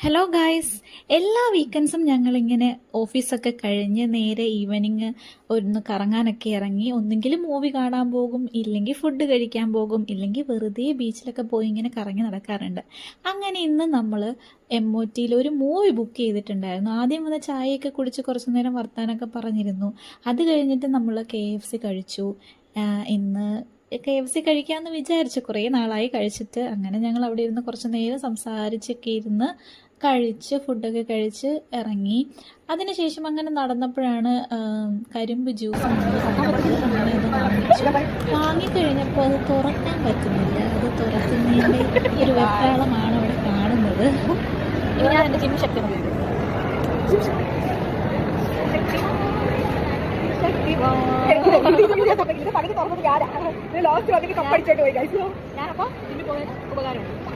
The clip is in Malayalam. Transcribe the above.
ഹലോ ഗായ്സ്, എല്ലാ വീക്കെൻഡ്സും ഞങ്ങളിങ്ങനെ ഓഫീസൊക്കെ കഴിഞ്ഞ് നേരെ ഈവനിങ് ഒന്ന് കറങ്ങാനൊക്കെ ഇറങ്ങി. ഒന്നെങ്കിൽ മൂവി കാണാൻ പോകും, ഇല്ലെങ്കിൽ ഫുഡ് കഴിക്കാൻ പോകും, ഇല്ലെങ്കിൽ വെറുതെ ബീച്ചിലൊക്കെ പോയി ഇങ്ങനെ കറങ്ങി നടക്കാറുണ്ട്. അങ്ങനെ ഇന്ന് നമ്മൾ MOTയിൽ ഒരു മൂവി ബുക്ക് ചെയ്തിട്ടുണ്ടായിരുന്നു. ആദ്യം വന്ന് ചായയൊക്കെ കുടിച്ച് കുറച്ച് നേരം വർത്താനൊക്കെ പറഞ്ഞിരുന്നു. അത് കഴിഞ്ഞിട്ട് നമ്മൾ KFC കഴിച്ചു. ഇന്ന് KFC കഴിക്കാമെന്ന് വിചാരിച്ചു, കുറേ നാളായി കഴിച്ചിട്ട്. അങ്ങനെ ഞങ്ങൾ അവിടെ ഇരുന്ന് കുറച്ച് നേരം സംസാരിച്ചൊക്കെ ഇരുന്ന് കഴിച്ച് ഫുഡൊക്കെ കഴിച്ച് ഇറങ്ങി. അതിനുശേഷം അങ്ങനെ നടന്നപ്പോഴാണ് കരിമ്പ് ജ്യൂസ് നമ്മൾ കണ്ടത്. അങ്ങനെ അത് വാങ്ങിക്കഴിഞ്ഞപ്പോൾ അത് തുറക്കാൻ പറ്റുന്നില്ല. അത് തുറക്കുന്നതിൻ്റെ ഒരു വെപ്രാളമാണ് അവിടെ കാണുന്നത്. ഇനി ഞാൻ എൻ്റെ ജിം ശക്തി ഞാനപ്പോൾ ജിമ്മിൽ പോയ ഉപകാരമുണ്ട്.